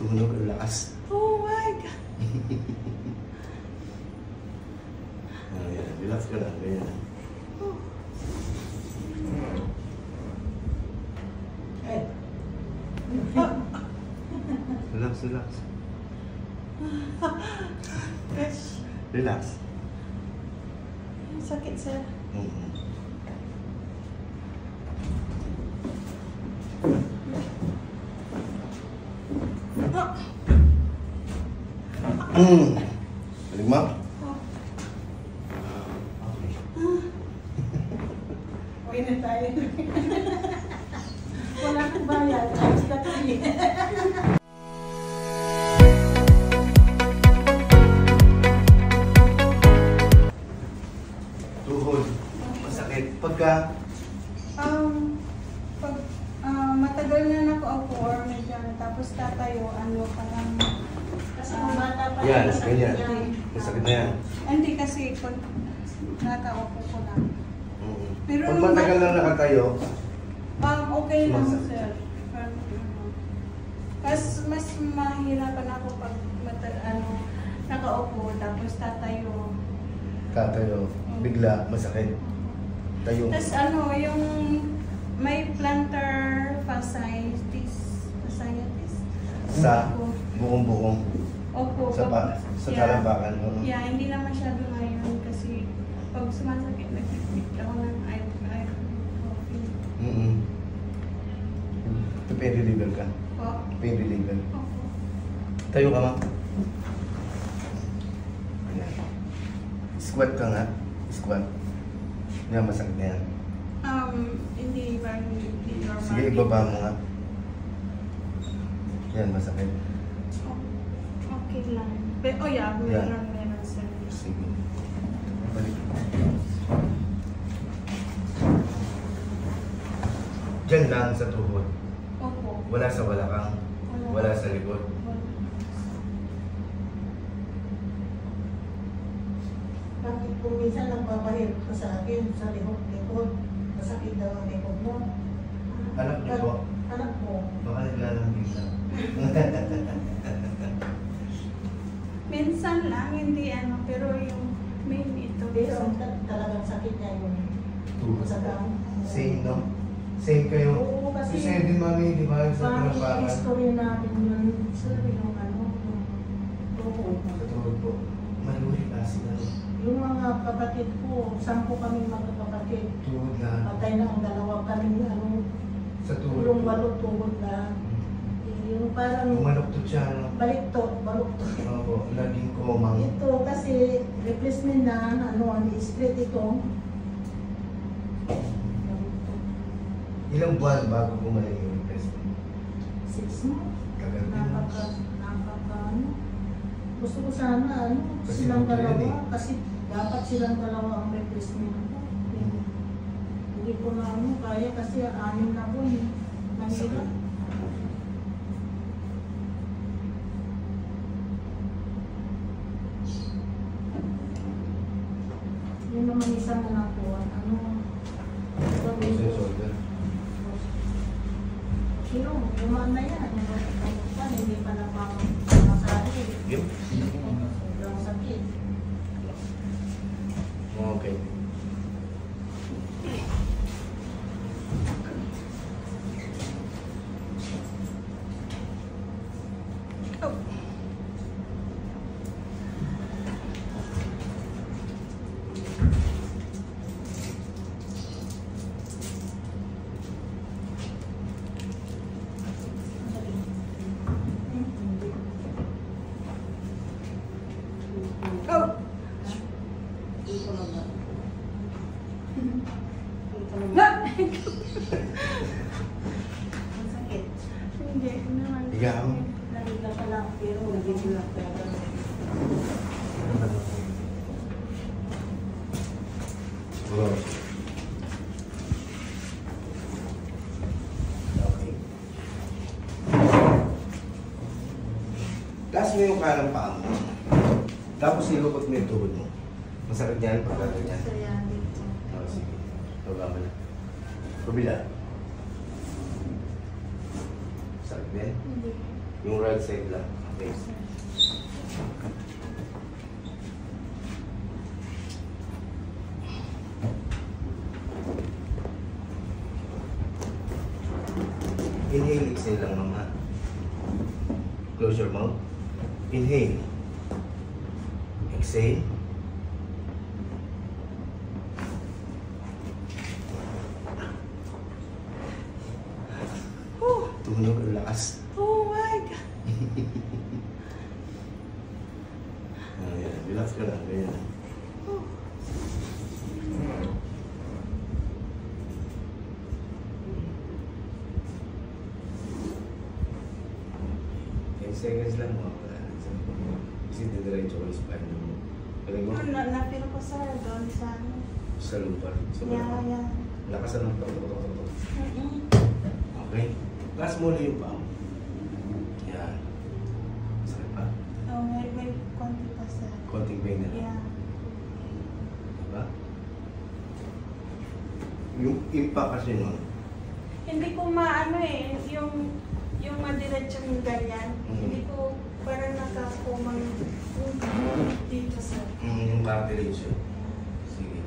tumunog ang lakas. Oh my God! Ayan, relax ka lang. Ganyan. Relax, relax. Relax. Sakit, sir. Balik mo? Okay na tayo. Wala kang bayad. Ayos ka tayo. Tuhod. Masakit. Pagka? Pag matagal na nakaupo or medyo tapos tatayo, parang kasi bata pa. Yan, ganyan. Masakit na yan. Hindi kasi pag nakaupo ko lang. Pero pag matagal lang nakatayo, okay lang, sir. Kasi mas mahirapan ako pag nakaupo tapos tatayo. katayo, bigla, masakit. Tayo. Tapos yung may plantar fasciitis. Sa bukong-bukong. Opo. Sa talampakan. Yeah, hindi na masyado ngayon kasi pag sumasakit, nag-pick ako ng ibuprofen. Pain reliever ka? Po? Pain reliever. Opo. Tayo ka, ma. Ayan. Squat ka nga. Squat. Yan, masakit na yan. Hindi normal. Sige, ibaba mo nga. Yan, masakit. Okay lang. Pero, yeah, meron sir. Sige. Balik. Diyan lang sa tuhod. Opo. Wala sa balakang. Wala sa likod. Bakit kung minsan nagpapahirap ka sa akin, sa likod, masakit daw ang likod mo. Anak niyo po? Anak mo. Baka naglalang bigla. Minsan lang, hindi pero yung main ito. Pero talagang sakit niya yung Tuhod. sagang. Same, no? Same kayo. Oo, kasi Same din, mami, di ba? Sa parang talampakan. history natin yun, sir, yung tuhod. Sa tuhod po. Maluri kasi na. Yung mga kapatid ko, 10 kami magkakapatid. Tuhod lahat. Patay na ang dalawa kami, Sa tuhod. yung walong tuhod na. Yung parang Umaluktot siya, no? baluktot. Opo, naging komang. Ito kasi replacement na split ito. Ilang buwan bago bumalik yung replacement? 6 months. Kagal din. Napaka. Gusto ko sana Kasi silang buto yan dalawa kasi dapat silang dalawa ang replacement ko. Hindi ko na kaya kasi 6 na po Manila. Yun naman isang anak ko, Shoulder. Sino, lumaan na yan. Hindi pa napamasahe. Yep. Sobrang sakit. Okay. Masakit. Hindi naman. Higa mo. Nahiga ka lang pero nagiging lang talaga. Wow. Okay. Taas mo yung kanang paa mo. Tapos nilukot mo yung tuhod mo. Masakit yan pag ganyan. Kaya dito. Oh, sige. Baba mo na. Kabila. Sakit din. Hindi. Yung right side lang. Okay. Inhale, exhale lang mama. Close your mouth. Inhale. Exhale. Tunog ang lakas. Oh my God! Ayan, relax ka lang. Ganyan. Oh. 10 seconds lang mo. Kasi didiretso ko yung spine mo. Galing mo? Napilo ko sir, doon sa ano. Sa lupa. Sa Yeah, lupa. yeah. Lakasan ng tok. Mm-mm. Okay. Taas mo ulit yung paa mo. Yan. Sakit pa? Oh, may konti pa sir. Konting pain na. Yeah. Diba? Yung impact kasi nun, Hindi ko maano eh, yung madiretso yung ganyan. Hindi ko parang nakakumang dito sir. yung cartilage yun. Sige.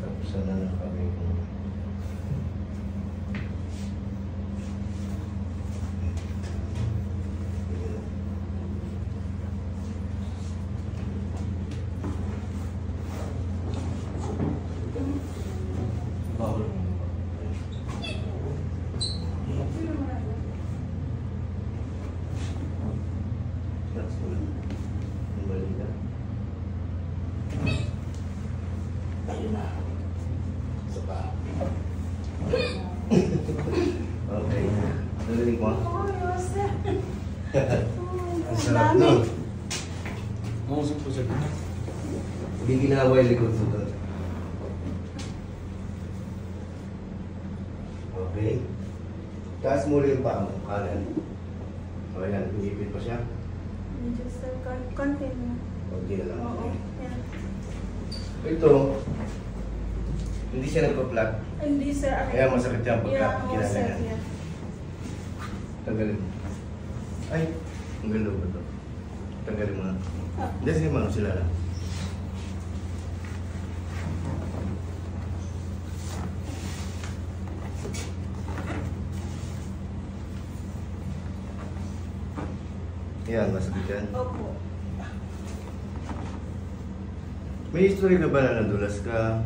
Tapos na lang kami kung bawal. That's good. Ang balita. Ayun na. Isa pa. Okay. Narinig mo? Oh, yes sir. Ang sarap nun. Mausap po siya. Hindi ginawa yung likod mo doon. Okay. Taas mo ulit yung paa mo, kanan. O yan, hihipit pa siya. Medyo sir, konti na. Kunti na lang. Oo. Okay. Yeah. Ito, hindi siya nagpa-flat. Hindi sir. Kaya masakit yan pagka Yeah, oo sir. ginagawa. Yeah. Tanggalin mo. Ay, ang ganda ba ito? Tanggalin mo na. Ah. Hindi, sige ma'am, sila lang. Yan, masakit yan. Opo. May history ka ba na nadulas ka?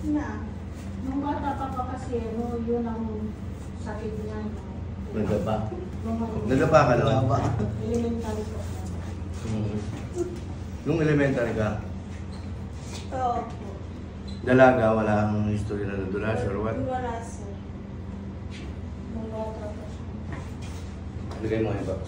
Na. Nung bata ka pa kasi, no, yun ang sakit niya. No? Nagdapa. Nung Nagdapa ka naman? elementary ko. Nung elementary ka, Opo. dalaga, wala kang history na nadulas or what? Wala sir. Nung bata ka siya. Lagay mo yung box.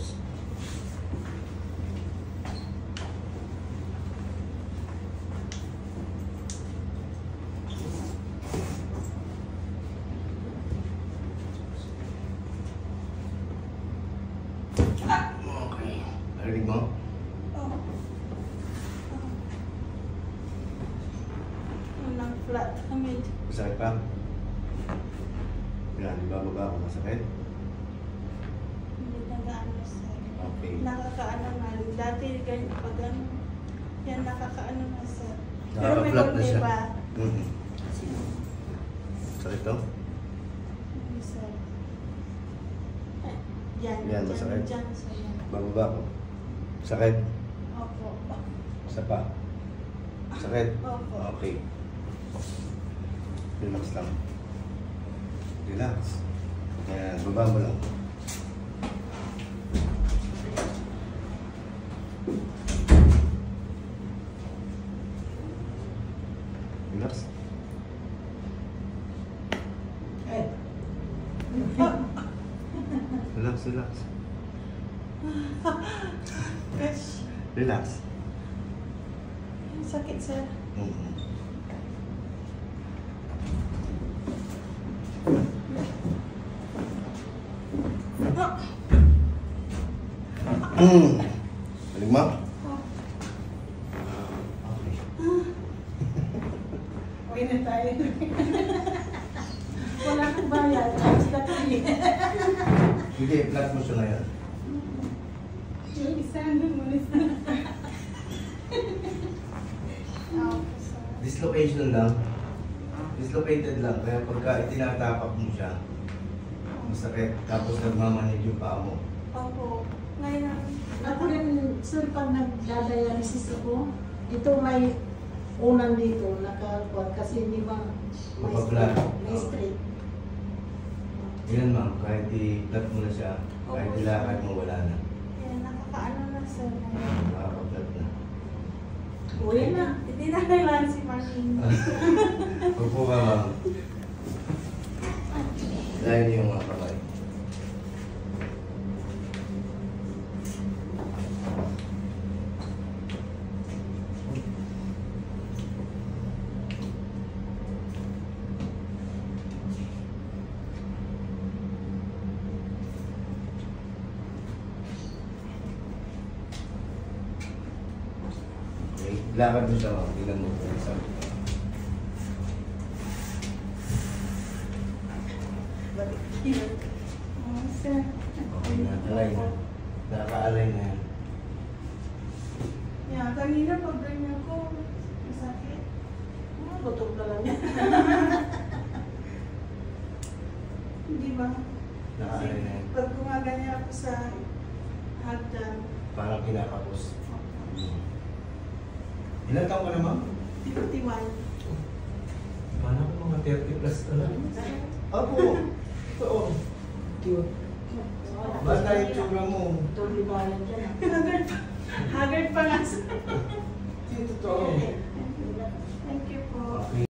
Okay. Narinig mo? Oh. Unang flat kami. Masakit pa? Yan, di ba baba ako masakit? Hindi na gaano sir. Okay. Nakakaano na. Dati ganyan pag ano. Yan nakakaano na sir. Pero may Nakaka-flat na konti siya. pa. Sakit to? Hindi sir. Eh, Yan. Yan, masakit? Diyan sir. Yan. Bababa ko. Sakit? Opo. Isa pa? Sakit? Opo. Okay. Relax lang. Relax. Yan, baba mo lang. Relax. relax. Gosh, Relax. ang sakit sir. Mm-hmm. Balik mo? Okay. Okay na tayo. Wala kang bayad. Charge na tayo. Hindi, flat mo siya ngayon. Yung isa nandun muna sa... Dislocation lang. Dislocated lang. Kaya pagka itinatapak mo siya, masakit. Tapos nagmamanig yung paa mo. Opo. Ngayon, Ako rin, sir, pag nagdadialysis ako, ito may unan dito, nakakuat kasi hindi ba may Mapag-flat. may straight. Yan ma'am, kahit i-flat mo na siya, kahit ilakad mo, wala na. yan, nakakaano na sir. Nakakaplat na. Uwi na. Hindi na kailangan si Marlene. Huwag po ka ma'am. Dahil niyo yung mga kamay. Okay, lakad mo siya ma'am. Tingnan mo po. Sabi ko. Oh, sir. Okay na, alay na. Nakaalay na yan. Yeah, kanina pag ganyan ko, masakit. Gutom ka lang. Hindi ba? Nakaalay na yan. Pag gumaganyan ako sa hagdan, Parang kinakapos. Ilan taong ka na ma'am? 51. Paano ko mga 30 plus ka lang? Apo! Oo. Basta yung tsura mo. Ito, di ba yan dyan? Haggard pa. Haggard pa nga. Hindi totoo. Thank you po. Okay.